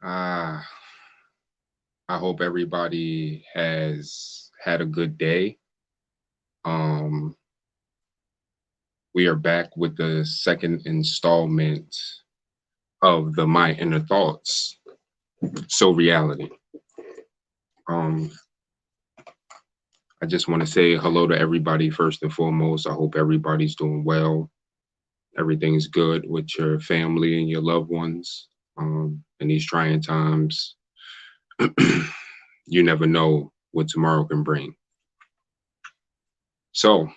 Uh, I hope everybody has had a good day. Um, we are back with the second installment of the My Inner Thoughts. So reality. Um, I just want to say hello to everybody first and foremost. I hope everybody's doing well. Everything's good with your family and your loved ones. In these trying times, you never know what tomorrow can bring. So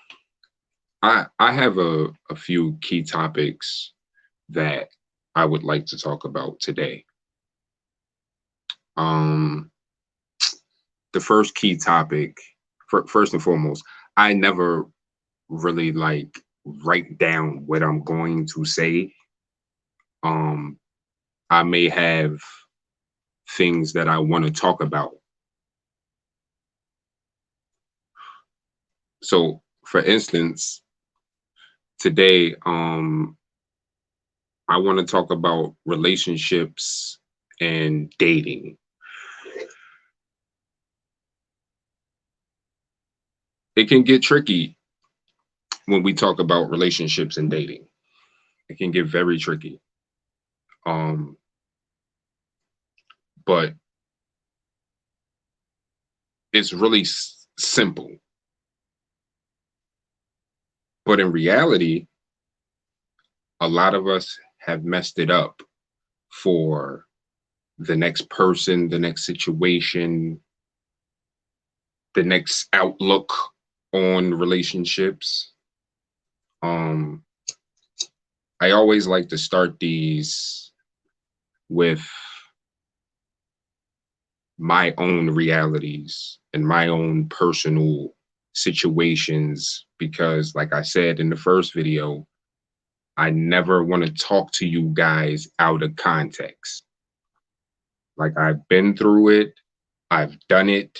I have a few key topics that I would like to talk about today. Um, the first key topic, first and foremost, I never really write down what I'm going to say. Um, I may have things that I want to talk about. So, for instance, today, I want to talk about relationships and dating. It can get tricky when we talk about relationships and dating. It can get very tricky. Um, but it's really simple. But in reality, a lot of us have messed it up for the next person, the next situation, the next outlook on relationships. Um, I always like to start these with my own realities and my own personal situations because, like I said in the first video, I never want to talk to you guys out of context. Like, I've been through it, I've done it,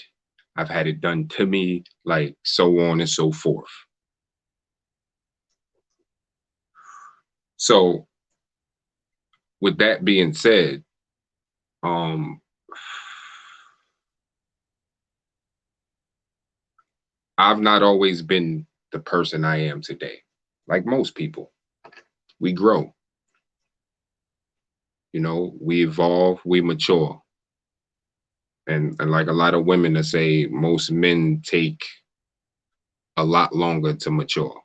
I've had it done to me, like so on and so forth. So, with that being said, um, I've not always been the person I am today. Like most people, we grow, we evolve, we mature. And like a lot of women that say, most men take a lot longer to mature.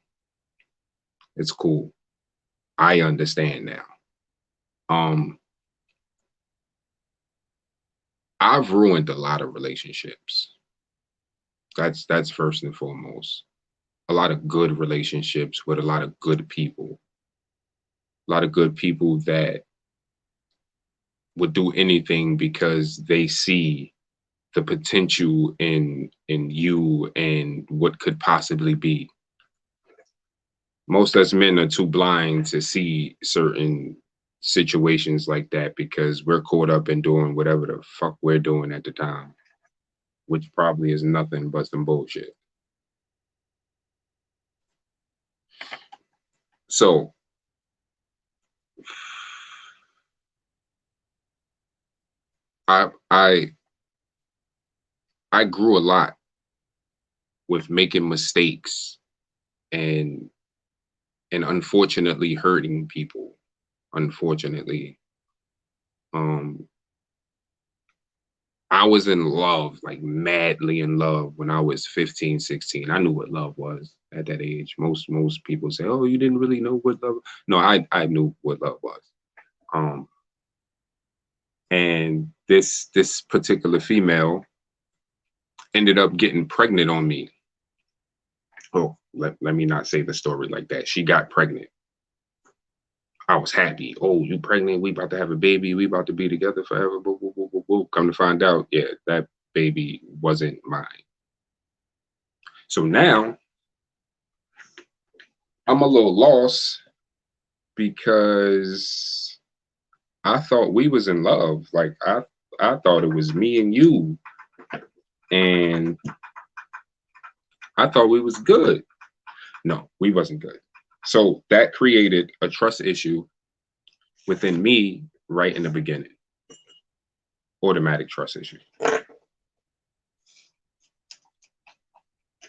It's cool. I understand now. Um, I've ruined a lot of relationships. That's first and foremost. A lot of good relationships with a lot of good people. A lot of good people that would do anything because they see the potential in you and what could possibly be. Most of us men are too blind to see certain situations like that because we're caught up in doing whatever the fuck we're doing at the time, which probably is nothing but some bullshit. So I I grew a lot with making mistakes and unfortunately hurting people. Unfortunately, um, I was in love, like madly in love when I was 15, 16. I knew what love was at that age. Most people say, "Oh, you didn't really know what love." No, I knew what love was. Um, and this particular female ended up getting pregnant on me. Oh, let me not say the story like that. She got pregnant. I was happy. Oh, you pregnant? We about to have a baby. We about to be together forever. Boo, boo, boo, boo, boo. Come to find out, yeah, that baby wasn't mine. So now I'm a little lost because I thought we was in love. Like I thought it was me and you, and I thought we was good. No, we wasn't good. So that created a trust issue within me right in the beginning. automatic trust issue.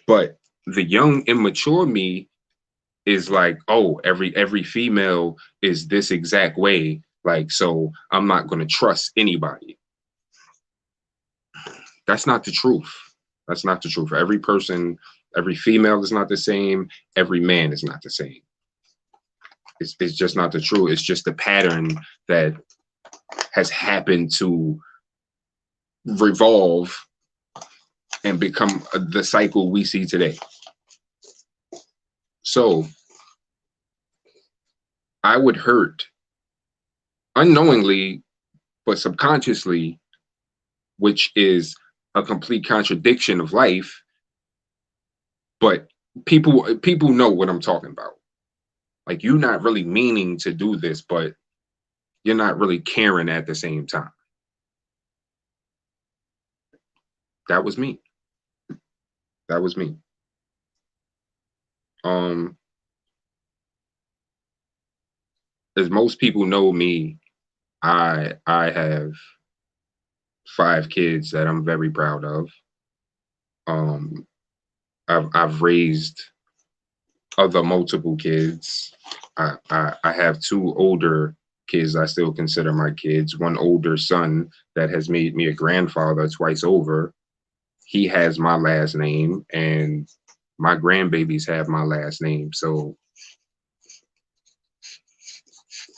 But the young, immature me is like, oh, every female is this exact way. Like, so I'm not going to trust anybody. That's not the truth. That's not the truth. Every person, every female is not the same. Every man is not the same. It's just not the truth. It's just the pattern that has happened to revolve and become the cycle we see today. So I would hurt unknowingly, but subconsciously, which is a complete contradiction of life. But people know what I'm talking about. Like, you're not really meaning to do this, but you're not really caring at the same time. That was me. That was me. As most people know me, I have 5 kids that I'm very proud of. I've raised other multiple kids. I have 2 older kids I still consider my kids. One older son that has made me a grandfather twice over. He has my last name, and my grandbabies have my last name. So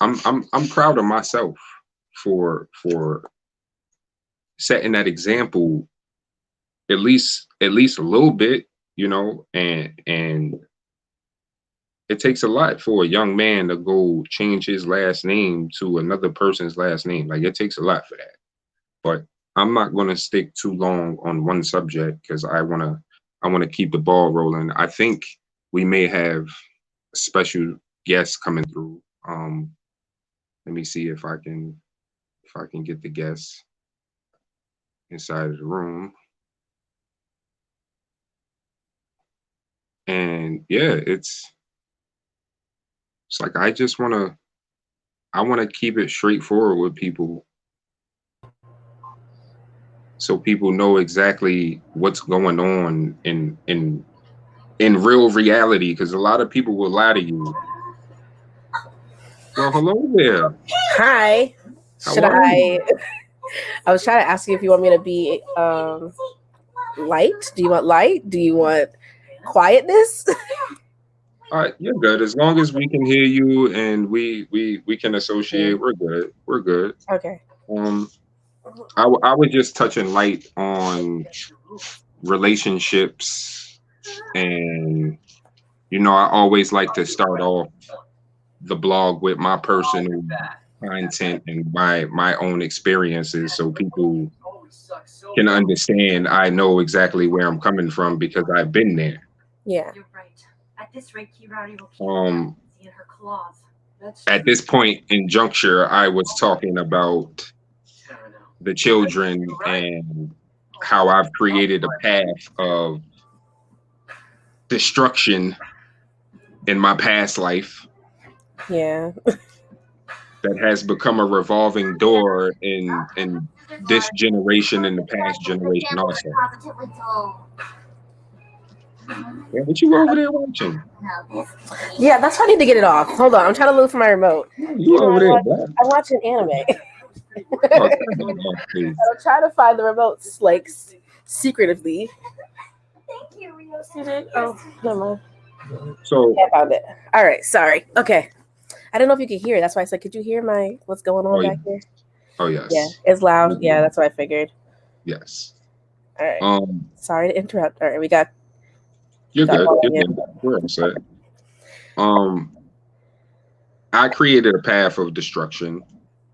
I'm proud of myself for setting that example, at least a little bit, you know, and it takes a lot for a young man to go change his last name to another person's last name. Like, it takes a lot for that. But I'm not going to stick too long on one subject because I want to keep the ball rolling. I think we may have special guests coming through. Let me see if I can get the guests inside of the room. And yeah, it's like I want to keep it straightforward with people, so people know exactly what's going on in real reality, because a lot of people will lie to you. Well, hello there. Hi. How are you? I was trying to ask you if you want me to be light. Do you want light? Do you want quietness? All right, you're good. As long as we can hear you and we can associate, we're good. We're good. Okay. I was just touching light on relationships, and you know, I always like to start off the blog with my personal content and my own experiences, so people can understand. I know exactly where I'm coming from because I've been there. Yeah. At this point in juncture, I was talking about the children and how I've created a path of destruction in my past life. Yeah. That has become a revolving door in this generation and the past generation also. Yeah, what you over there watching? Yeah, that's why I need to get it off. Hold on, I'm trying to look for my remote. You over there, black? I'm watching anime. Oh, please. I'm trying to find the remotes, like, secretively. Thank you, Rio. Oh, never mind. So I found it. All right, sorry. Okay. I don't know if you could hear. That's why I said, could you hear what's going on back here? Oh yes. Yeah, it's loud. Yeah, that's what I figured. Yes. All right. Sorry to interrupt. All right, we got. You're good. We're all set. I created a path of destruction,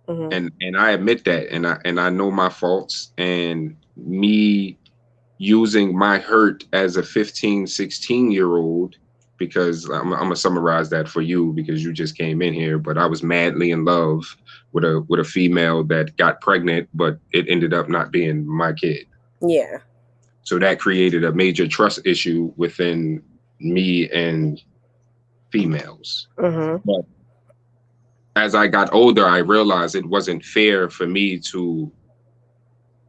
and I admit that, and I know my faults, and me using my hurt as a 15, 16-year-old, because I'm gonna summarize that for you because you just came in here, but I was madly in love with a female that got pregnant, but it ended up not being my kid. Yeah. So that created a major trust issue within me and females. But as I got older, I realized it wasn't fair for me to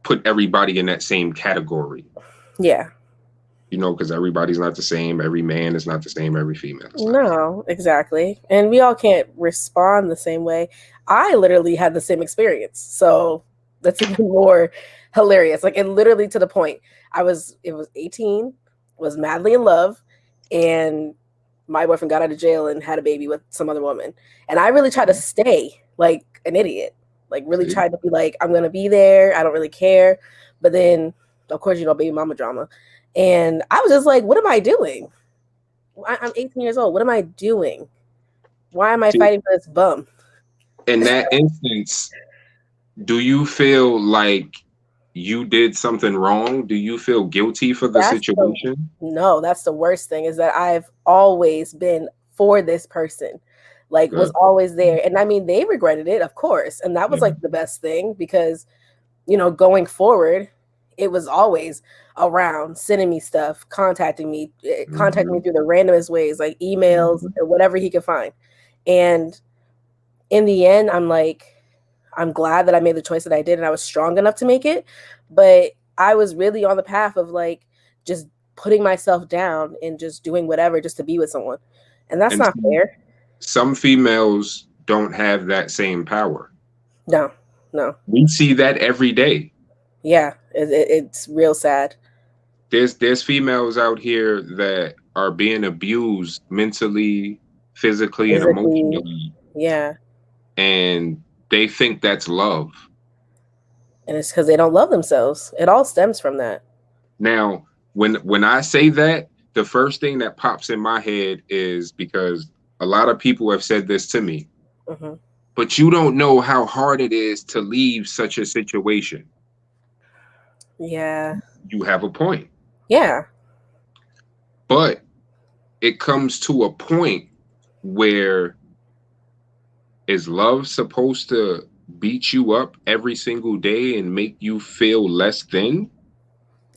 put everybody in that same category. Yeah. You know, because everybody's not the same. Every man is not the same. Every female is not. No, exactly. And we all can't respond the same way. I literally had the same experience. So that's even more hilarious. Like, it literally to the point. It was 18, was madly in love, and my boyfriend got out of jail and had a baby with some other woman. And I really tried to stay like an idiot. Like, really tried to be like, I'm gonna be there. I don't really care. But then, of course, baby mama drama. And I was just like, what am I doing? I'm 18 years old. What am I doing? Why am I fighting for this bum? In that instance, do you feel like you did something wrong? Do you feel guilty for the situation? No, that's the worst thing, is that I've always been for this person. Like, was always there. And I mean, they regretted it, of course. And that was like the best thing, because, going forward, it was always around, sending me stuff, contacting me through the randomest ways, like emails or whatever he could find. And in the end, I'm like, I'm glad that I made the choice that I did, and I was strong enough to make it. But I was really on the path of like just putting myself down and just doing whatever just to be with someone. And that's not fair. Some females don't have that same power. No. We see that every day. Yeah, it's real sad. There's females out here that are being abused mentally, physically, and emotionally. Yeah. And they think that's love. And it's because they don't love themselves. It all stems from that. Now, when I say that, the first thing that pops in my head is, because a lot of people have said this to me, but you don't know how hard it is to leave such a situation. Yeah. You have a point. Yeah. But it comes to a point where, is love supposed to beat you up every single day and make you feel less than?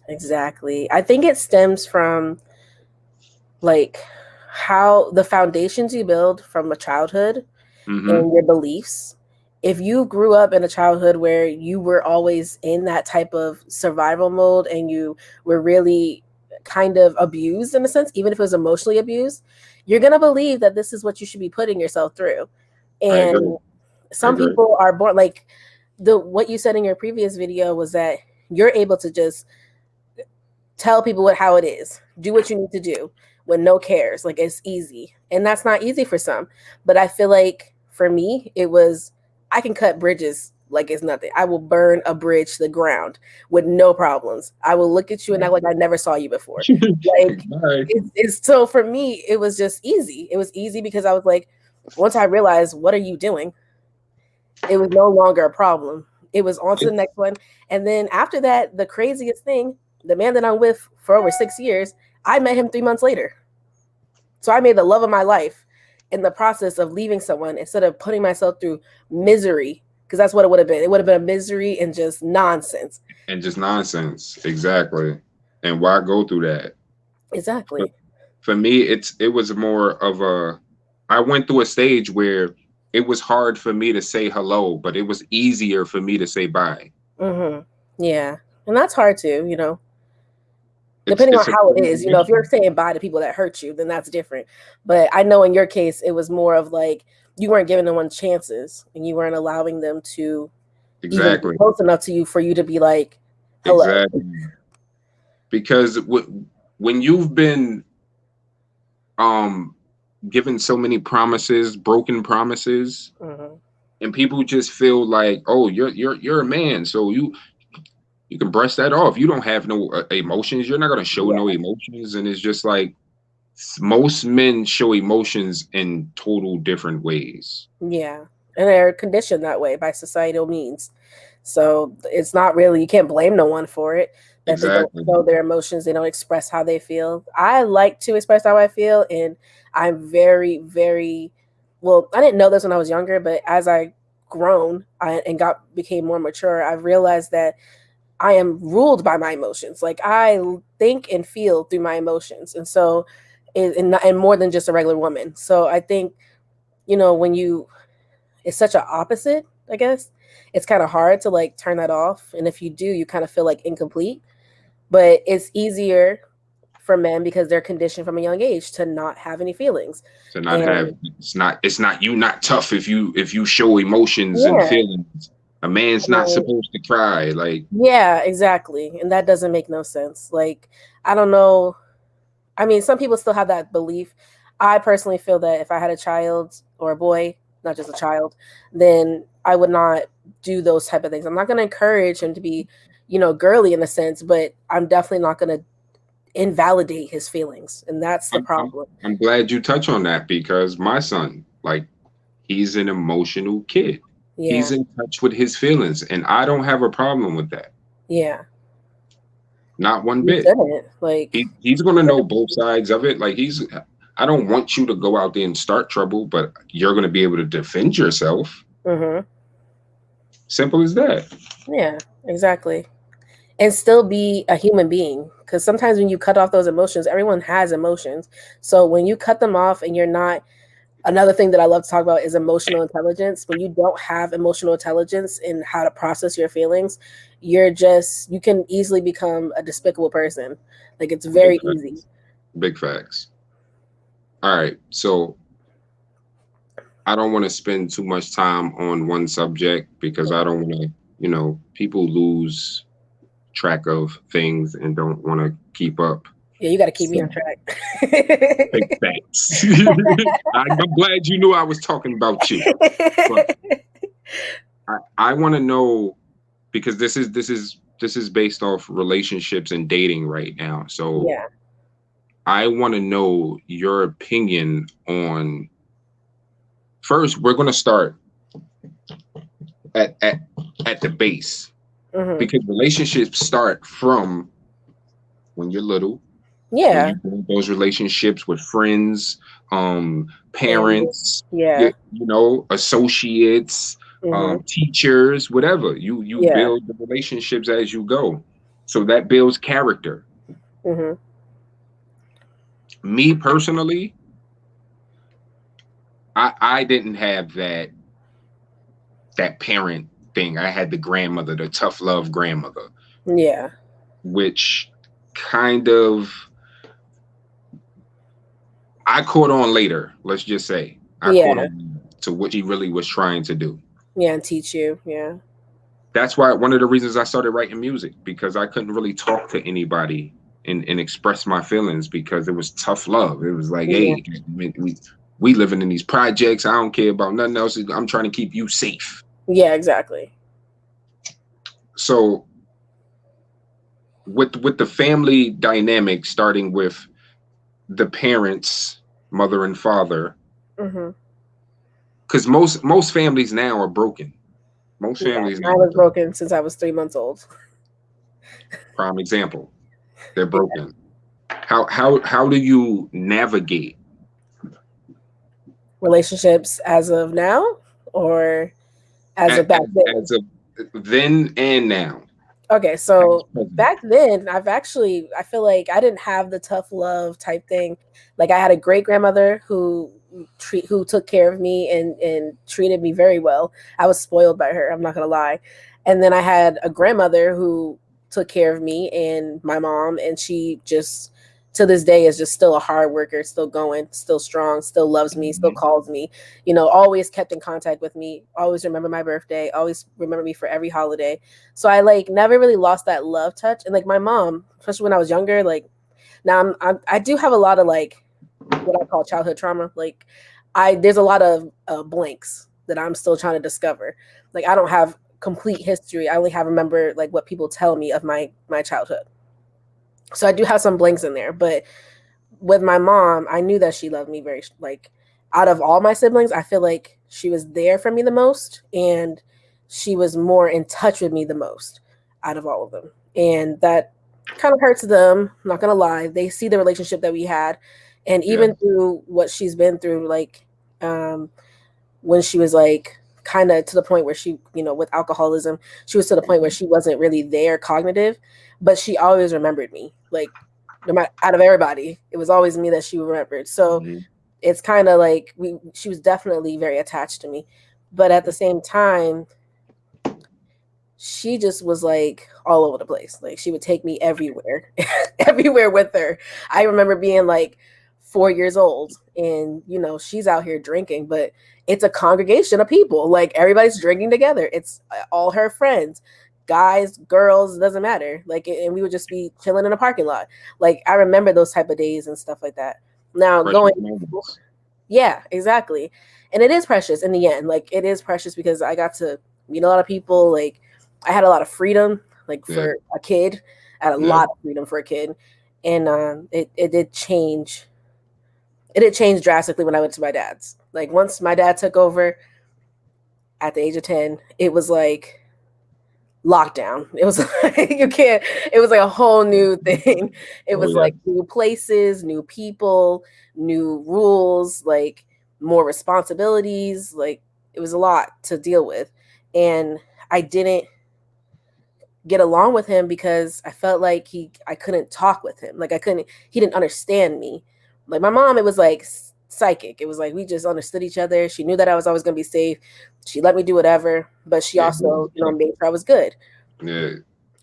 Exactly. I think it stems from like how the foundations you build from a childhood and your beliefs. If you grew up in a childhood where you were always in that type of survival mode and you were really kind of abused in a sense, even if it was emotionally abused, you're going to believe that this is what you should be putting yourself through. And some people are born like what you said in your previous video was that you're able to just tell people how it is, do what you need to do with no cares. Like, it's easy. And that's not easy for some. But I feel like for me, it was, I can cut bridges like it's nothing. I will burn a bridge to the ground with no problems. I will look at you and act like I never saw you before. Like, it's so for me, it was just easy. It was easy because I was like, once I realized, what are you doing? It was no longer a problem. It was on to the next one. And then after that, the craziest thing, the man that I'm with for over 6 years, I met him 3 months later. So I made the love of my life in the process of leaving someone instead of putting myself through misery, because that's what it would have been. It would have been a misery and just nonsense. Exactly. And why go through that? Exactly. For me, it was more of I went through a stage where it was hard for me to say hello, but it was easier for me to say bye. Yeah. And that's hard too, depending on how it is. If you're saying bye to people that hurt you, then that's different. But I know in your case, it was more of like you weren't giving anyone chances and you weren't allowing them to even be close enough to you for you to be like, hello. Exactly. Because when you've been given so many promises, broken promises, and people just feel like, oh, you're a man, so you can brush that off. You don't have no emotions. You're not going to show no emotions. And it's just like, most men show emotions in total different ways. Yeah. And they're conditioned that way by societal means. So it's not really, you can't blame no one for it. That they don't show their emotions. They don't express how they feel. I like to express how I feel. And I'm very, very, well, I didn't know this when I was younger, but as I grown and became more mature, I realized that I am ruled by my emotions. Like, I think and feel through my emotions. And so, and more than just a regular woman. So I think, when it's such an opposite, I guess. It's kind of hard to like turn that off. And if you do, you kind of feel like incomplete. But it's easier for men because they're conditioned from a young age to not have any feelings. To not have, And it's not you not tough if you show emotions and yeah, feelings. A man's not like, supposed to cry. Like, yeah, exactly. And that doesn't make no sense. Like, I don't know. I mean, some people still have that belief. I personally feel that if I had a child or a boy, not just a child, then I would not do those type of things. I'm not going to encourage him to be, girly in a sense, but I'm definitely not going to invalidate his feelings, and that's the I'm, I'm problem. I'm glad you touch on that because my son, like, he's an emotional kid. He's Yeah, in touch with his feelings, and I don't have a problem with that. yeah. Not one You bit. shouldn't. Like, He's gonna know both sides of it. Like, I don't want you to go out there and start trouble, but you're gonna be able to defend yourself. hmm Simple as that. yeah, exactly. And still be a human being. Because sometimes when you cut off those emotions, everyone has emotions. So when you cut them off and you're not, another thing that I love to talk about is emotional intelligence. When you don't have emotional intelligence in how to process your feelings, you can easily become a despicable person. Like, it's Big very easy. facts. Big facts. All right. So I don't want to spend too much time on one subject because I don't want to, people lose track of things and don't want to keep up. Yeah, you got to keep me So, on track. big facts. I'm glad you knew I was talking about you. But I want to know because this is based off relationships and dating right now. So Yeah. I want to know your opinion on. First, we're going to start at at at the base hmm because relationships start from when you're little, when Yeah. you build those relationships with friends, Family. parents, Yeah. associates, hmm teachers, whatever. You Yeah. build the relationships as you go, so that builds character. hmm Me personally, I didn't have that parent thing. I had the grandmother, the tough love grandmother, Yeah. which kind of I caught on later. Let's just say I caught Yeah. on to what she really was trying to do. Yeah. And teach you. Yeah. That's why one of the reasons I started writing music because I couldn't really talk to anybody and express my feelings because it was tough love. It was like, Yeah. hey, we living in these projects. I don't care about nothing else. I'm trying to keep you safe. Yeah. Exactly. So with the family dynamic starting with the parents, mother and father, hmm because most families now are broken. Most Yeah. families now I are was broken. broken since I was 3 months old. Prime example, they're Yeah. broken. How do you navigate Relationships as of now or as of back then? as of then and now? Okay, Past, so present. back then, I feel like I didn't have the tough love type thing. Like, I had a great grandmother who took care of me and treated me very well. I was spoiled by her. I'm not gonna lie. And then I had a grandmother who took care of me and my mom, and she just to this day is just still a hard worker, still going, still strong, still loves me, still Mhm. calls me. Always kept in contact with me. Always remember my birthday. Always remember me for every holiday. So I like never really lost that love touch. And like my mom, especially when I was younger, like now I do have a lot of like what I call childhood trauma. Like there's a lot of blanks that I'm still trying to discover. Like I don't have complete history. I only have remember like what people tell me of my childhood. So I do have some blanks in there, but with my mom, I knew that she loved me very like out of all my siblings, I feel like she was there for me the most and she was more in touch with me the most out of all of them. And that kind of hurts them, I'm not gonna lie. They see the relationship that we had. And Yeah. even through what she's been through, like when she was like kind of to the point where she, with alcoholism, she was to the point where she wasn't really there cognitive, but she always remembered me. Like no matter out of everybody, it was always me that she remembered. So Mhm. it's kind of like she was definitely very attached to me. But at the same time, she just was like all over the place. Like she would take me everywhere, everywhere with her. I remember being like 4 years old and she's out here drinking, but it's a congregation of people. Like everybody's drinking together. It's all her friends, guys, girls, doesn't matter. Like, and we would just be chilling in a parking lot. Like I remember those type of days and stuff like that. Now Precious going, moments. yeah, exactly. And it is precious in the end. Like it is precious because I got to meet a lot of people. Like I had a lot of freedom, like Yeah. for a kid. I had a Yeah. lot of freedom for a kid. And it did change. It did change drastically when I went to my dad's. Like once my dad took over at the age of 10, it was like lockdown. It was like you can't, it was like a whole new thing. It Oh was yeah. like new places, new people, new rules, like more responsibilities. Like it was a lot to deal with. And I didn't get along with him because I felt like I couldn't talk with him. Like he didn't understand me. Like my mom, it was like psychic. It was like we just understood each other. She knew that I was always going to be safe. She let me do whatever, but she Yeah. also, made sure I was good. Yeah.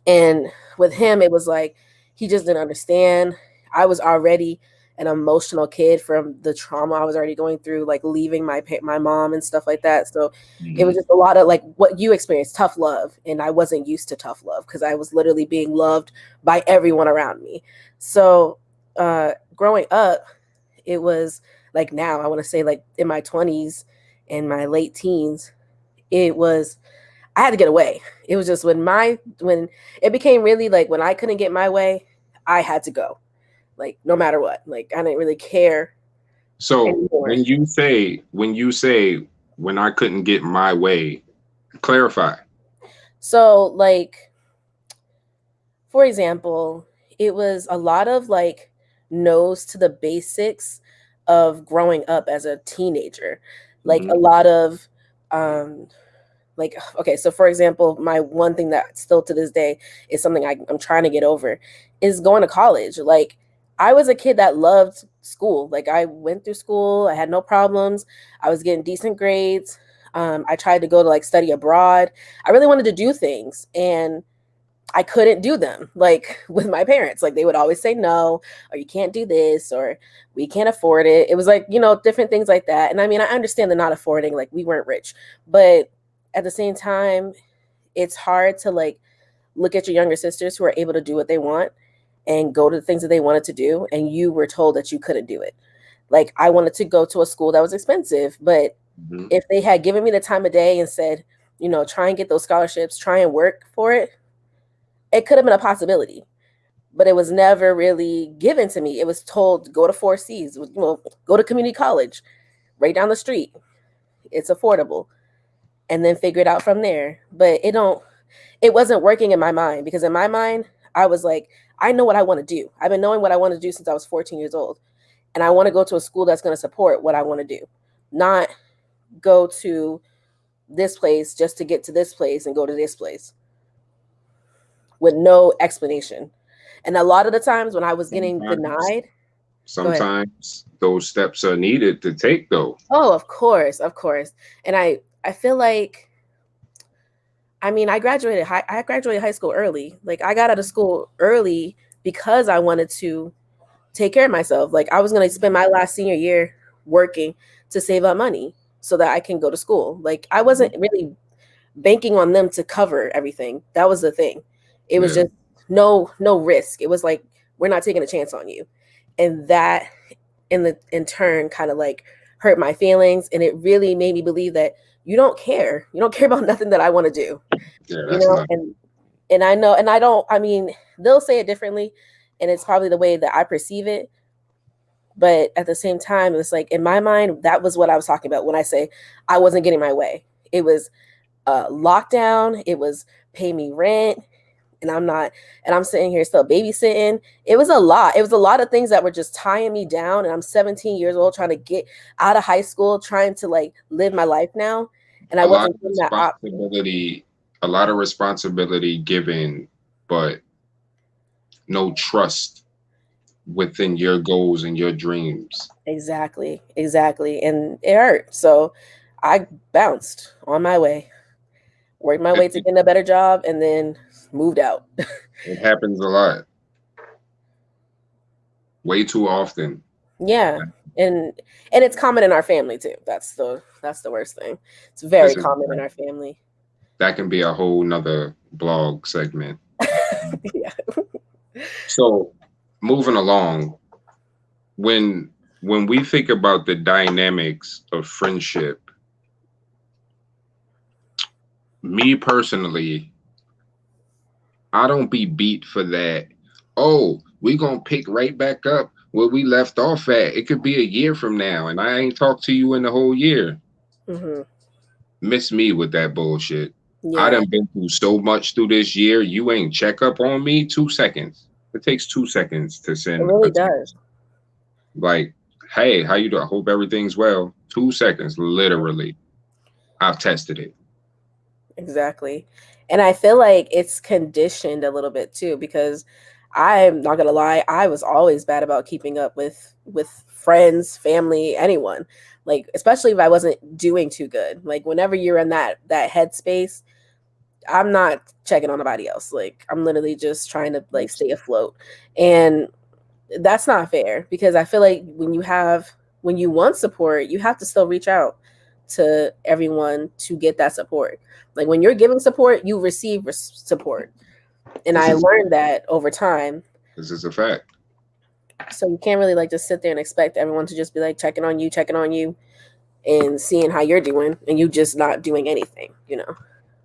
And with him, it was like he just didn't understand. I was already an emotional kid from the trauma I was already going through, like leaving my mom and stuff like that. So it was just a lot of like what you experienced, tough love, and I wasn't used to tough love because I was literally being loved by everyone around me. So growing up, it was like now I want to say like in my 20s and my late teens, it was I had to get away. It was just when it became really like when I couldn't get my way, I had to go. Like no matter what. Like I didn't really care So anymore. when I couldn't get my way, clarify. So like for example, it was a lot of like no's to the basics of growing up as a teenager. Like a Mhm. lot of like okay, so for example, my one thing that still to this day is something I'm trying to get over is going to college. Like I was a kid that loved school. Like I went through school, I had no problems, I was getting decent grades. I tried to go to like study abroad. I really wanted to do things and I couldn't do them like with my parents. Like they would always say no, or you can't do this, or we can't afford it. It was like, different things like that. And I mean, I understand the not affording, like we weren't rich, but at the same time, it's hard to like look at your younger sisters who are able to do what they want and go to the things that they wanted to do. And you were told that you couldn't do it. Like I wanted to go to a school that was expensive, but Mhm. if they had given me the time of day and said, try and get those scholarships, try and work for it, it could have been a possibility, but it was never really given to me. It was told go to 4Cs, go to community college right down the street. It's affordable, and then figure it out from there. But it wasn't working in my mind because in my mind, I was like, I know what I want to do. I've been knowing what I want to do since I was 14 years old, and I want to go to a school that's going to support what I want to do, not go to this place just to get to this place and go to this place with no explanation. And a lot of the times when I was getting Sometimes, denied, go ahead. sometimes those steps are needed to take though. Oh, of course, of course. And I feel like I mean, I graduated high school early. Like I got out of school early because I wanted to take care of myself. Like I was going to spend my last senior year working to save up money so that I can go to school. Like I Mhm. wasn't really banking on them to cover everything. That was the thing. It was Yeah. just no risk. It was like we're not taking a chance on you. And that in turn kind of like hurt my feelings and it really made me believe that you don't care. You don't care about nothing that I want to do. Yeah, that's not. And I know and I don't I mean, they'll say it differently and it's probably the way that I perceive it, but at the same time it's like in my mind that was what I was talking about when I say I wasn't getting my way. It was lockdown, it was pay me rent, and I'm sitting here still babysitting. It was a lot. It was a lot of things that were just tying me down. And I'm 17 years old trying to get out of high school, trying to like live my life now. And I A lot of wasn't given that option. responsibility, a lot of responsibility given, but no trust within your goals and your dreams. Exactly. Exactly. And it hurt. So I bounced on my way. worked my way to getting a better job, and then moved out. It happens a lot. Way too often. Yeah. And it's common in our family too. That's the worst thing. It's very This is common in our family. that can be a whole nother blog segment. Yeah. So moving along, when we think about the dynamics of friendship, me personally, I don't be beat for that. Oh, we gonna pick right back up where we left off at. It could be a year from now, and I ain't talked to you in the whole year. Mm-hmm. Miss me with that bullshit. I Yeah. done been through so much through this year. You ain't check up on me. 2 seconds. It takes 2 seconds to It send a really text. does. Like, hey, how you doing? I hope everything's well. 2 seconds, literally. I've tested it. Exactly. And I feel like it's conditioned a little bit too, because I'm not gonna lie, I was always bad about keeping up with friends, family, anyone. Like, especially if I wasn't doing too good. Like, whenever you're in that headspace, I'm not checking on nobody else. Like, I'm literally just trying to like stay afloat. And that's not fair, because I feel like when you want support, you have to still reach out to everyone to get that support. Like, when you're giving support, you receive support. And I learned that over time. This is a fact. So you can't really like just sit there and expect everyone to just be like checking on you and seeing how you're doing, and you just not doing anything, you know.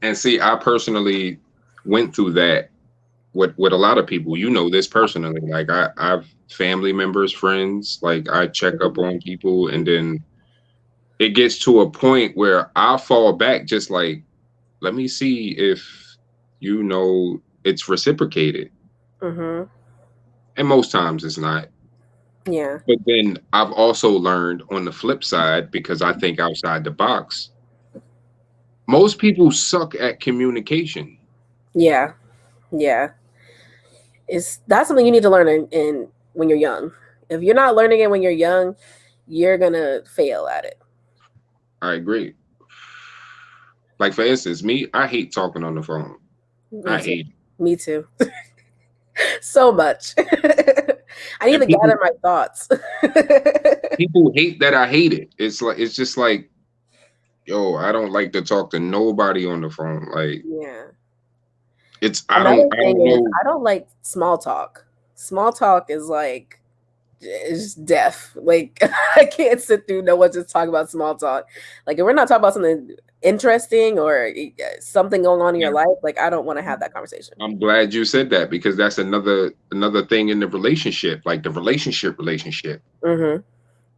And see, I personally went through that with a lot of people. You know this personally. Like I've family members, friends, like I check up on people, and then it gets to a point where I fall back just like, let me see if it's reciprocated. Mm-hmm. And most times it's not. Yeah. But then I've also learned on the flip side, because I think outside the box, most people suck at communication. Yeah. Yeah. That's something you need to learn in when you're young. If you're not learning it when you're young, you're gonna fail at it. I agree. Like for instance, me, I hate talking on the phone. I hate it. Me too. So much. I need And to gather my thoughts. people hate that I hate it. It's just like, yo, I don't like to talk to nobody on the phone. Like Yeah. it's Another I thing don't is, know. I don't like small talk. Small talk is like, it's death. Like, I can't sit through no one just talk about small talk. Like, if we're not talking about something interesting or something going on in your life, like, I don't want to have that conversation. I'm glad you said that, because that's another thing in the relationship, like the relationship. Mm-hmm.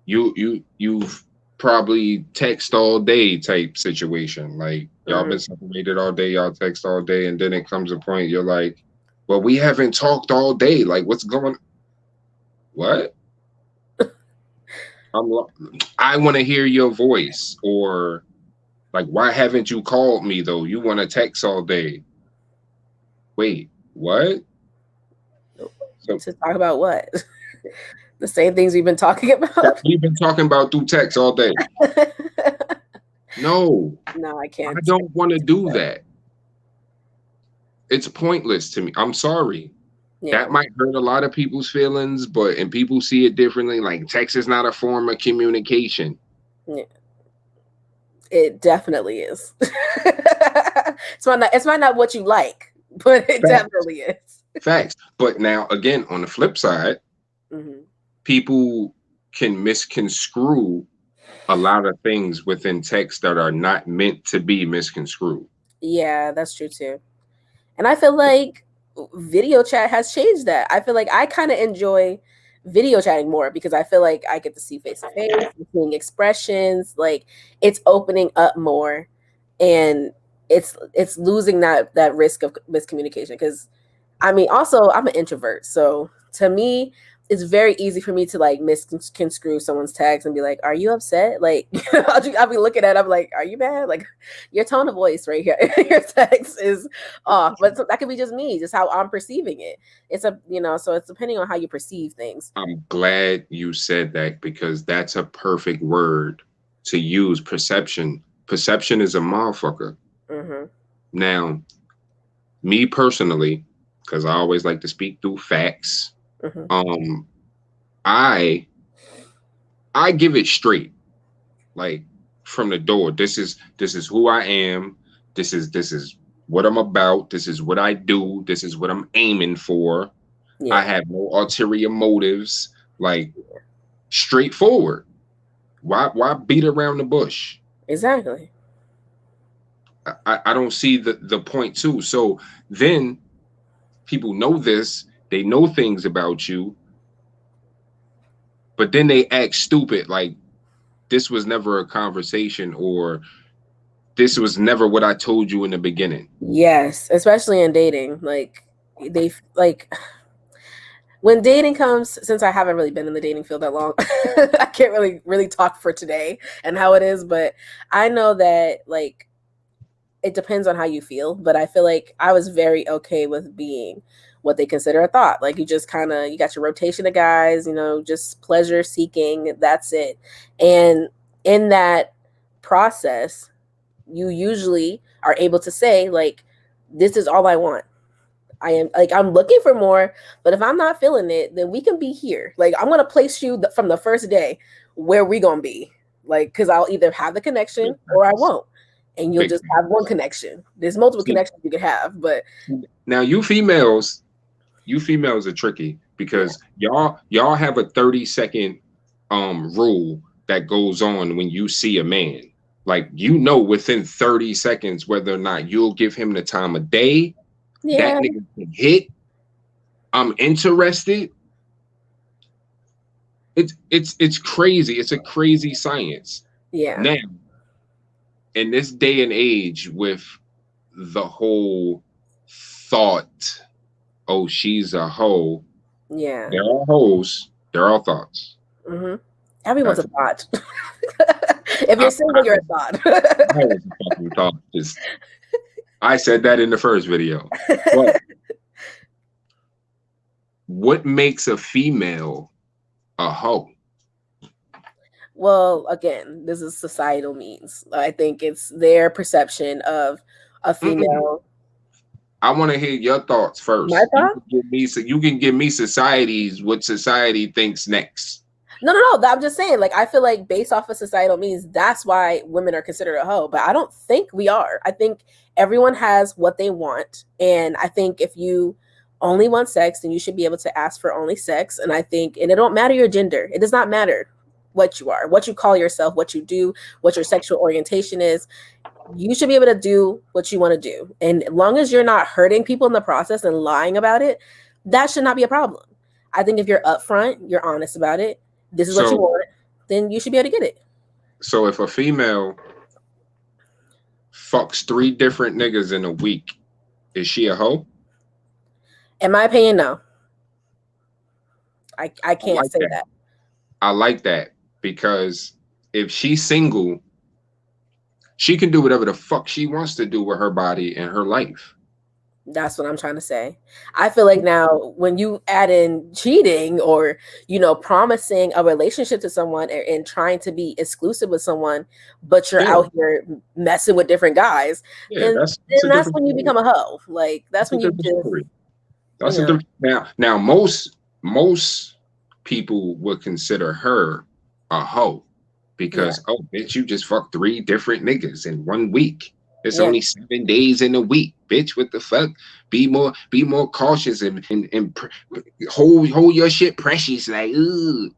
You've probably text all day type situation. Like y'all been separated all day, y'all text all day, and then it comes a point you're like, well, we haven't talked all day. Like, what's going? What? I want to hear your voice, or like, why haven't you called me though? You want to text all day. Wait, what? So, to talk about what? The same things we've been talking about. We've been talking about through text all day. No, I can't. I don't want to do that. It's pointless to me. I'm sorry. Yeah. That might hurt a lot of people's feelings, and people see it differently. Like, text is not a form of communication. Yeah. It definitely is. It's might not what you like, but it definitely is. Facts. But now, again, on the flip side, people can misconstrue a lot of things within text that are not meant to be misconstrued. Yeah, that's true too. And I feel like video chat has changed that. I feel like I kind of enjoy video chatting more, because I feel like I get to see face to face, seeing expressions, like it's opening up more, and it's losing that risk of miscommunication. Because I mean, also I'm an introvert, so to me, it's very easy for me to like misconstrue someone's text and be like, "Are you upset?" Like, I'll be looking at it, I'm like, "Are you mad?" Like, your tone of voice right here, your text is off. But that could be just me, just how I'm perceiving it. It's so it's depending on how you perceive things. I'm glad you said that, because that's a perfect word to use. Perception. Perception is a motherfucker. Mm-hmm. Now, me personally, because I always like to speak through facts, Mm-hmm. I give it straight, like from the door. This is who I am. This is what I'm about. This is what I do. This is what I'm aiming for. I Yeah, have no ulterior motives. Like straightforward. Why beat around the bush? exactly. I don't see the point too. So then people know this, they know things about you, but then they act stupid like this was never a conversation or this was never what I told you in the beginning. Yes, especially in dating. Like like when dating comes, since I haven't really been in the dating field that long, I can't really talk for today and how it is, but I know that like it depends on how you feel, but I feel like I was very okay with being what they consider a thought. Like you just kind of you got your rotation of guys, just pleasure seeking, that's it. And in that process, you usually are able to say like this is all I want. I'm looking for more, but if I'm not feeling it, then we can be here. Like I'm gonna place you from the first day where we gonna be. Like because I'll either have the connection Big or I facts. won't, and you'll Big just have one facts. connection. There's multiple See, connections you can have, but now you females are tricky yeah, because y'all have a 30-second rule that goes on when you see a man. Like within 30 seconds whether or not you'll give him the time of day, that yeah, nigga can hit, I'm interested. It's crazy. It's a crazy science. yeah, Now, in this day and age with the whole thought, oh, she's a hoe. yeah. There are hoes. There are thoughts. hmm Everyone's a That's thought. If I, you're I, single, you're a thought. I was a fucking thought. Just I said that in the first video. But what makes a female a hoe? Well, again, this is societal means. I think it's their perception of a Mm-mm. female. I want to hear your thoughts My first. thought? You can give me society's what society thinks next. No. I'm just saying, like, I feel like based off of societal means, that's why women are considered a hoe. But I don't think we are. I think everyone has what they want. And I think if you only want sex, then you should be able to ask for only sex. And I think, and it don't matter your gender, it does not matter what you are, what you call yourself, what you do, what your sexual orientation is. You should be able to do what you want to do. And as long as you're not hurting people in the process and lying about it, that should not be a problem. I think if you're upfront, you're honest about it, this is what you So want, then you should be able to get it. so if a female fucks 3 different niggas in a week, is she a hoe? In my opinion, no. I I can't like say that. that. I like that because if she's single, she can do whatever the fuck she wants to do with her body and her life. That's what I'm trying to say. I feel like now when you add in cheating or, promising a relationship to someone and trying to be exclusive with someone, but you're Yeah, out here messing with different guys, yeah, then that's a that's different when you story. become a hoe. Like that's That's a when you different just, story. you That's a know, different now most people would consider her a hoe yeah, because oh bitch, you just fucked 3 different niggas in 1 week. It's yeah, only 7 days in a week, bitch. What the fuck? Be more cautious and hold your shit precious. Like, ooh,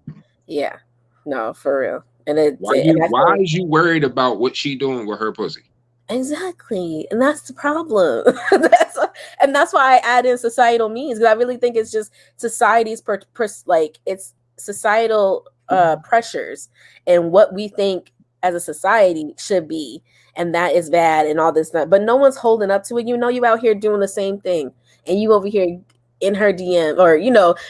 yeah. No, for real. And I feel why like is you worried about what she doing with her pussy? exactly, and that's the problem. That's why I add in societal means because I really think it's just society's like it's societal pressures and what we think as a society should be, and that is bad and all this stuff. But no one's holding up to it. You out here doing the same thing, and you over here in her DM or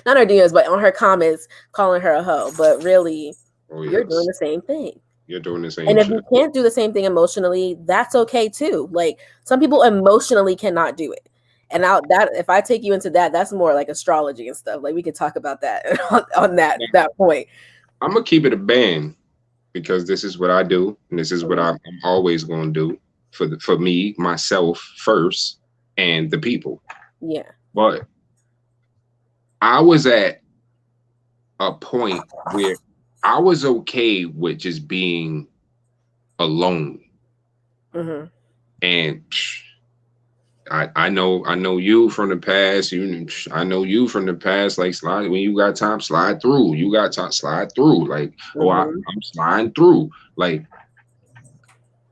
not her DMs, but on her comments calling her a hoe. But really, Oh you're doing yes, the same thing. you're doing the And same if you shit. can't do the same thing emotionally, that's okay too. Like some people emotionally cannot do it. And now that if I take you into that, that's more like astrology and stuff. Like we could talk about that on that point. I'm gonna keep it a band because this is what I do and this is what I'm always gonna do. for me, myself first, and the people. Yeah. But I was at a point where I was okay with just being alone. Mm-hmm. And I know you from the past. I know you from the past. Like slide when you got time, slide through. You got time, slide through. Like Mm-hmm. I'm sliding through. Like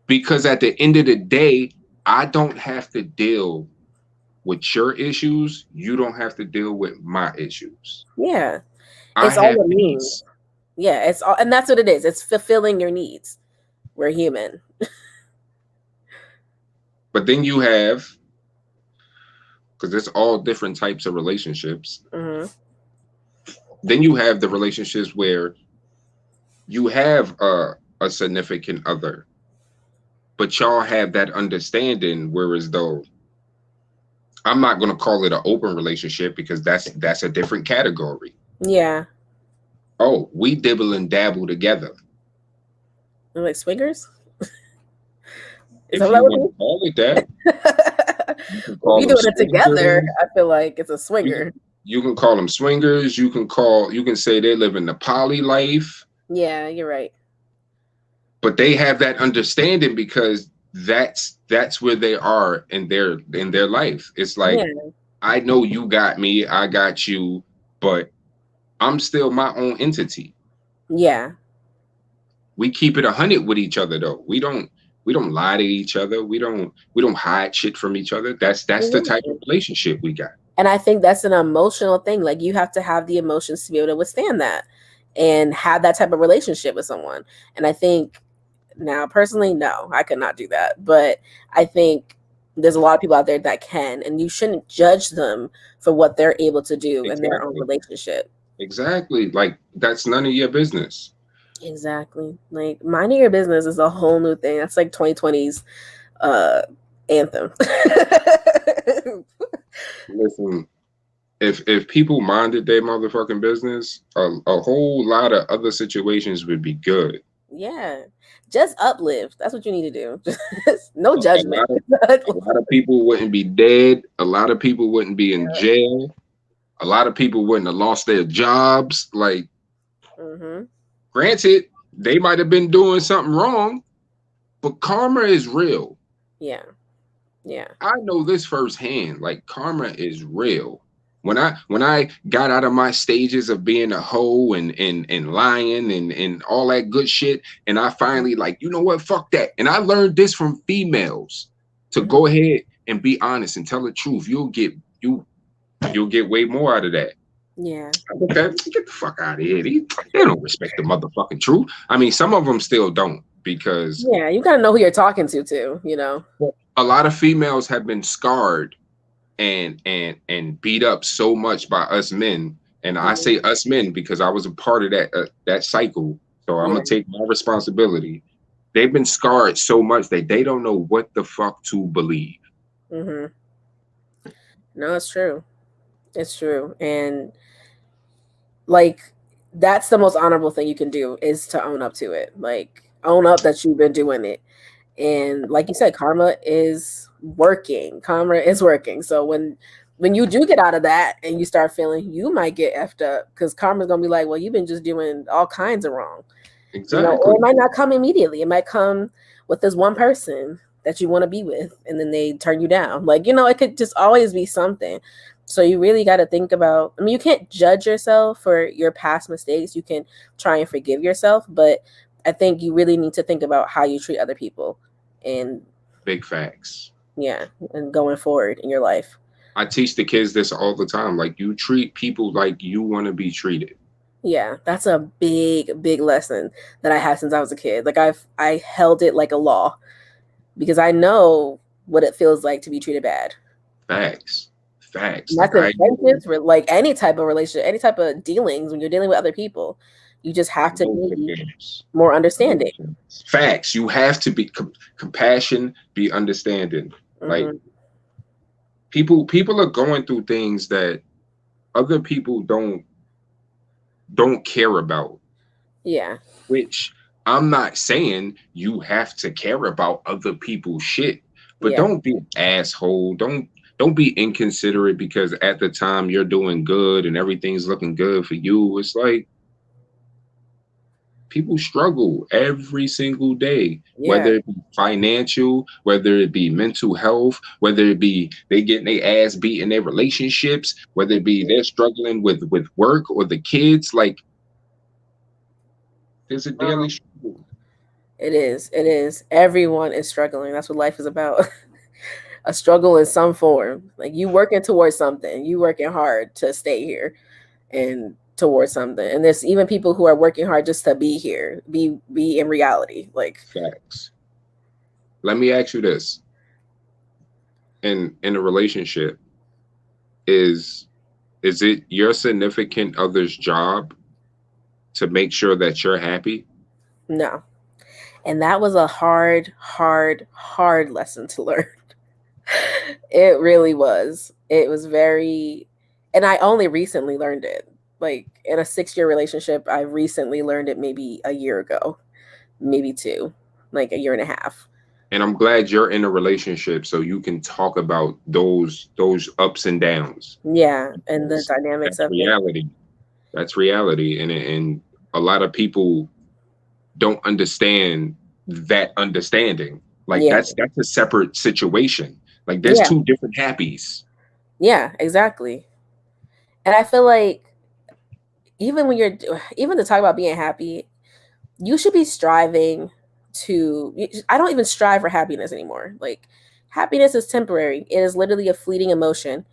because at the end of the day, I don't have to deal with your issues. You don't have to deal with my issues. Yeah. I It's all have the needs, needs. Yeah, it's all, and that's what it is. It's fulfilling your needs. We're human. but then you have because it's all different types of relationships. Mm-hmm. Then you have the relationships where you have a significant other, but y'all have that understanding. Whereas though I'm not going to call it an open relationship because that's a different category. Yeah. Oh, we dibble and dabble together. They're like swingers. Is that If what you that would want to call it that, you can be? If call you them doing it together, swingers. I feel like it's a You swinger. can, you can call them swingers. You can say they live in the poly life, Yeah, you're right. but they have that understanding because that's where they are in their life. It's like Yeah. I know you got me, I got you, but I'm still my own entity. Yeah. We keep it 100 with each other though. We don't lie to each other. We don't hide shit from each other. That's the type of relationship we got. And I think that's an emotional thing. Like you have to have the emotions to be able to withstand that and have that type of relationship with someone. And I think now personally, no, I could not do that. But I think there's a lot of people out there that can, and you shouldn't judge them for what they're able to do in their own Exactly. relationship. Exactly. Like that's none of your business. Exactly. Like minding your business is a whole new thing. That's like 2020's uh anthem. Listen, if people minded their motherfucking business, a whole lot of other situations would be good. Yeah. Just uplift. That's what you need to do. Just no A judgment. lot of people wouldn't be dead. A lot of people wouldn't be in jail. A lot of people wouldn't have lost their jobs. Like, Mm-hmm. granted, they might have been doing something wrong, but karma is real. Yeah. Yeah. I know this firsthand. Like, karma is real. When I got out of my stages of being a hoe and lying and all that good shit, and I finally like, you know what, fuck that. And I learned this from females to Mm-hmm. go ahead and be honest and tell the truth. You'll get way more out of that. Yeah. Okay, get the fuck out of here. They don't respect the motherfucking truth. I mean, some of them still don't because Yeah. You gotta know who you're talking to too, you know. a lot of females have been scarred and beat up so much by us men. And I Mhm. say us men because I was a part of that cycle. So I'm Yeah. gonna take my responsibility. They've been scarred so much that they don't know what the fuck to believe. Mm-hmm. No, it's true. It's true. And like that's the most honorable thing you can do is to own up to it. Like own up that you've been doing it. And like you said, karma is working. Karma is working. So when you do get out of that and you start feeling you might get effed up because karma's gonna be like, well, you've been just doing all kinds of wrong. You know, or Exactly. it might not come immediately. It might come with this one person that you want to be with, and then they turn you down. Like, you know, it could just always be something. So you really got to think about, I mean, you can't judge yourself for your past mistakes. You can try and forgive yourself, but I think you really need to think about how you treat other people and Big facts. yeah, and going forward in your life. I teach the kids this all the time. Like you treat people like you want to be treated. Yeah, that's a big lesson that I had since I was a kid. Like I held it like a law because I know what it feels like to be treated bad. Facts. Facts. And Like that's I in know, friendships, with like any type of relationship, any type of dealings when you're dealing with other people. You just I have to know what be it is. more I know understanding. what it is. Facts. You have to be compassion, be understanding. Like Hmm. people are going through things that other people don't care about, Yeah. which I'm not saying you have to care about other people's shit, but Yeah. don't be an asshole. Don't be inconsiderate because at the time you're doing good and everything's looking good for you. It's like people struggle every single day, Yeah. whether it be financial, whether it be mental health, whether it be they getting their ass beat in their relationships, whether it be they're struggling with work or the kids. Like there's a daily Um, struggle. it is. It is. Everyone is struggling. That's what life is about. A struggle in some form. Like you working towards something. You working hard to stay here and towards something. And there's even people who are working hard just to be here, be in reality. Like Facts. Let me ask you this: in a relationship, is is it your significant other's job to make sure that you're happy? no. And that was a hard lesson to learn. It really was. It was very, and I only recently learned it. Like in a 6 year relationship, I recently learned it maybe a year ago, maybe two, like a year and a half. And I'm glad you're in a relationship so you can talk about those ups and downs. Yeah. And the Because dynamics that's of it. reality. That's reality. And a lot of people don't understand that understanding. Like Yeah. that's a separate situation. Like there's Yeah. two different happies. Yeah. Exactly. And I feel like even when you're, even to talk about being happy, you should be striving to, I don't even strive for happiness anymore. Like happiness is temporary. It is literally a fleeting emotion.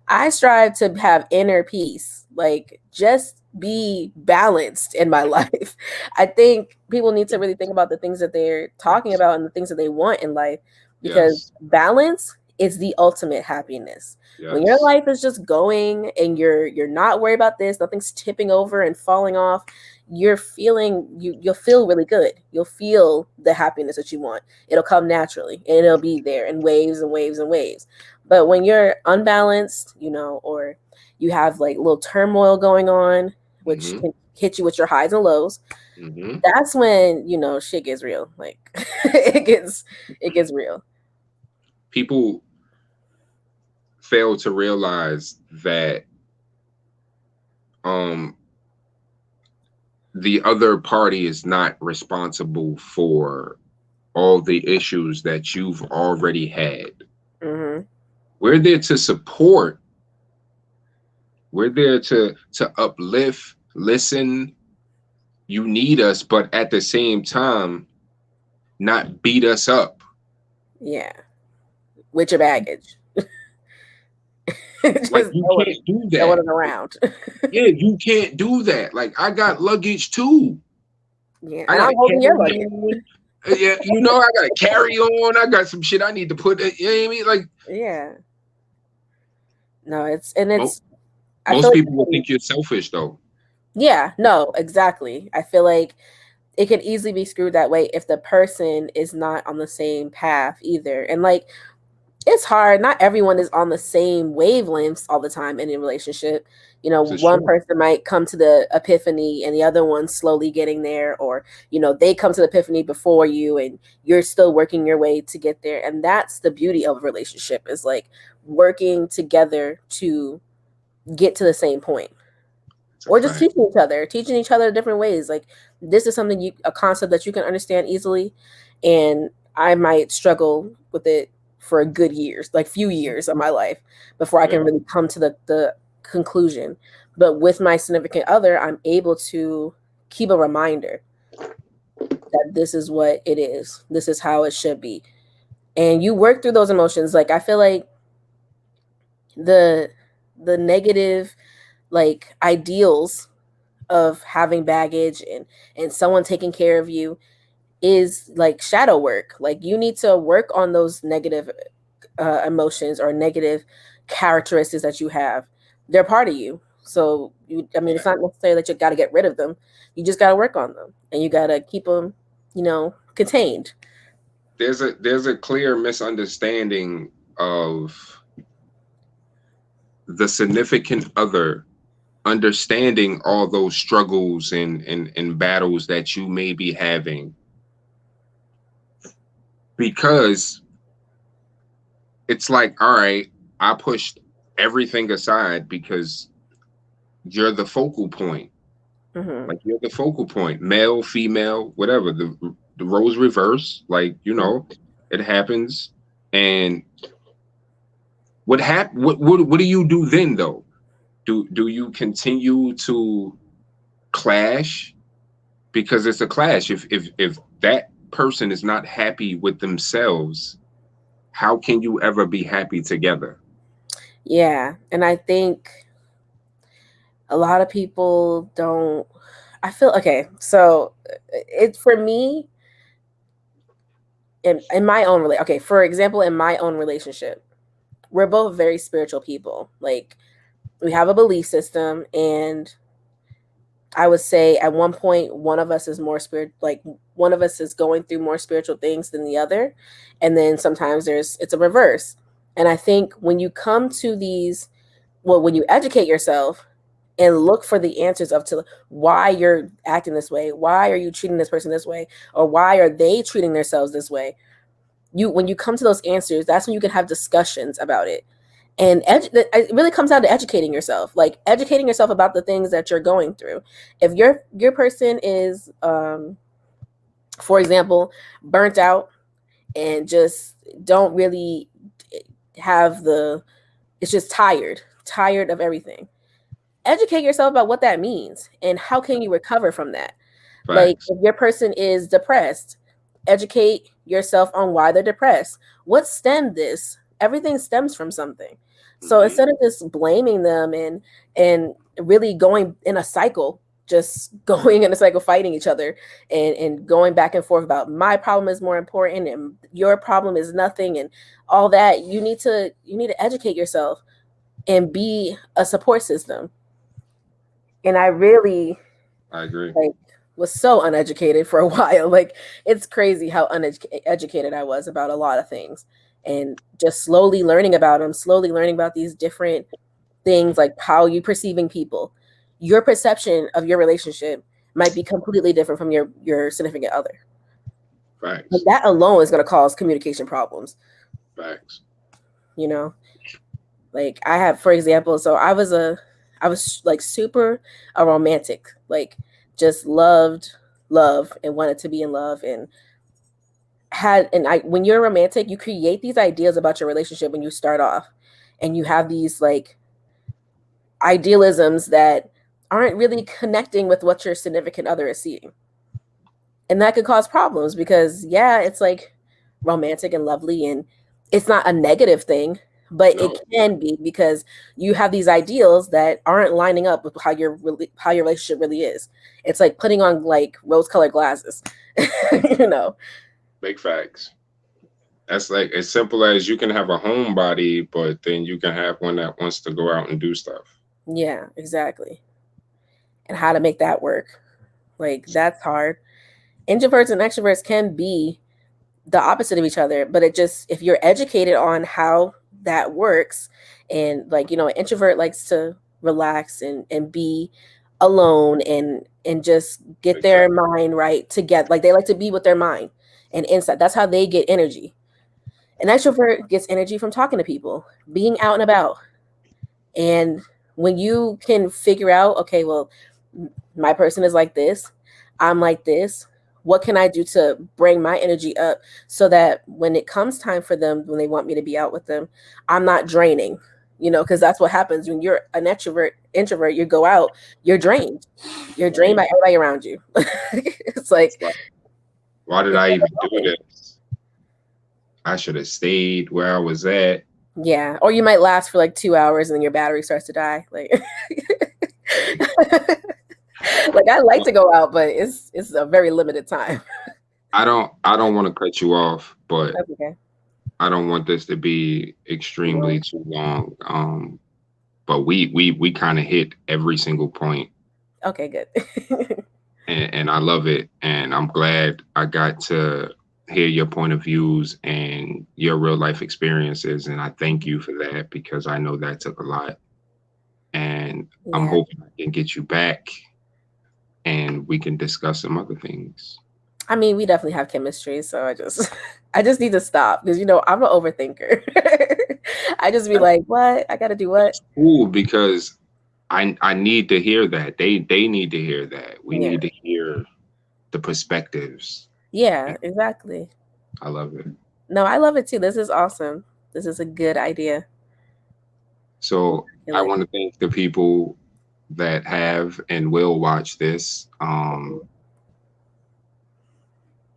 I strive to have inner peace, like just be balanced in my life. I think people need to really think about the things that they're talking about and the things that they want in life, because Yes. balance is the ultimate happiness. When your Yes. life is just going and you're not worried about this, nothing's tipping over and falling off, you'll feel really good. You'll feel the happiness that you want. It'll come naturally and it'll be there in waves and waves and waves. But when you're unbalanced, or you have like little turmoil going on, which Mm-hmm. can hit you with your highs and lows, Mm-hmm. that's when shit gets real. Like it gets real. People fail to realize that um the other party is not responsible for all the issues that you've already had. Hmm. We're there to support, we're there to uplift, listen. You need us, but at the same time, not beat us up. Yeah, with your baggage, Like just you can't do throwing that. it around. Yeah, you can't do that. Like I got luggage too. Yeah, I and I'm gotta holding your carry luggage. on. Yeah, I gotta carry on. I got some shit I need to put. You know what I mean? Like Yeah, no, it's and mo- it's. I feel most like people will think you're selfish, though. yeah, no, exactly. I feel like it can easily be screwed that way if the person is not on the same path either. And like it's hard. Not everyone is on the same wavelengths all the time in a relationship. For One sure. person might come to the epiphany and the other one's slowly getting there, or, they come to the epiphany before you and you're still working your way to get there. And that's the beauty of a relationship, is like working together to get to the same point, It's a or just fact. teaching each other different ways. Like this is something a concept that you can understand easily, and I might struggle with it for a good years, like few years of my life before I Yeah. can really come to the conclusion. But with my significant other, I'm able to keep a reminder that this is what it is. This is how it should be. And you work through those emotions. Like I feel like the the negative like ideals of having baggage and someone taking care of you is like shadow work. Like you need to work on those negative emotions or negative characteristics that you have. They're part of you. So I mean, it's Fact. not necessarily that you got to get rid of them. You just got to work on them, and you got to keep them, contained. There's a clear misunderstanding of the significant other understanding all those struggles and battles that you may be having, because it's like, all right, I pushed everything aside because you're the focal point. Mm-hmm. Like, you're the focal point, male, female, whatever. The roles reverse. Like, it happens. And what do you do then though? Do you continue to clash? Because it's a clash. If that person is not happy with themselves, how can you ever be happy together? Yeah, and I think a lot of people don't. I feel okay. So it's for me in my own okay. For example, in my own relationship, we're both very spiritual people. Like we have a belief system, and I would say at one point one of us is more spirit, like one of us is going through more spiritual things than the other, and then sometimes it's a reverse. And I think when you come to these, well, when you educate yourself and look for the answers of to why you're acting this way, why are you treating this person this way, or why are they treating themselves this way, when you come to those answers, that's when you can have discussions about it. And it really comes down to educating yourself, like educating yourself about the things that you're going through. If your person is for example, burnt out and just don't really have the, it's just tired of everything, educate yourself about what that means and how can you recover from that. Like Facts. if your person is depressed, educate yourself on why they're depressed. What stemmed this? Everything stems from something. So Hmm. instead of just blaming them and really going in a cycle, just going in a cycle fighting each other and going back and forth about my problem is more important and your problem is nothing and all that, you need to educate yourself and be a support system. And I really I agree. like was so uneducated for a while. Like it's crazy how uneducated I was about a lot of things, and just slowly learning about them, slowly learning about these different things, like how you perceiving people, your perception of your relationship might be completely different from your significant other. Like Facts. that alone is going to cause communication problems. Facts. You know, like I have, for example, so I was like super a romantic, like just loved love and wanted to be in love and had, and I, when you're romantic, you create these ideas about your relationship when you start off, and you have these like idealisms that aren't really connecting with what your significant other is seeing. And that could cause problems because yeah, it's like romantic and lovely and it's not a negative thing, but it No. can be because you have these ideals that aren't lining up with how your relationship really is. It's like putting on like rose colored glasses. you know Big facts. That's like as simple as you can have a homebody, but then you can have one that wants to go out and do stuff. yeah, exactly. And how to make that work, like that's hard. Introverts and extroverts can be the opposite of each other, but it just, if you're educated on how that works, and like an introvert likes to relax and be alone and just get Big fact. their mind right to get, like they like to be with their mind and insight. That's how they get energy. An extrovert gets energy from talking to people, being out and about. And when you can figure out, okay, well, my person is like this, I'm like this, what can I do to bring my energy up so that when it comes time for them, when they want me to be out with them, I'm not draining, because that's what happens when you're an introvert, you go out, you're drained. You're drained Right. by everybody around you. It's It's like, like, why did it's I even do overwhelming. this? I should have stayed where I was at. Yeah. Or you might last for like 2 hours and then your battery starts to die. Like, like I like to go out, but it's a very limited time. I don't want to cut you off, but That's okay. I don't want this to be No. extremely too long. But we kind of hit every single point, Okay, good. and I love it, and I'm glad I got to hear your point of views and your real life experiences, and I thank you for that because I know that took a lot. And I'm hoping I can get you back and we can discuss some other things. I mean, we definitely have chemistry, so I just need to stop because I'm an overthinker. I just be like, what? I gotta do what? It's cool because I need to hear that. They need to hear that. We need to hear the perspectives. Yeah, exactly. I love it. No, I love it too. This is awesome. This is a good idea. So I want to thank the people that have and will watch this.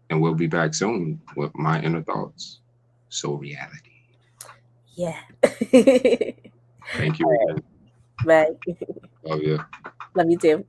And we'll be back soon with my inner thoughts. So reality. Yeah. Thank you again. Bye. Love you. Love you too.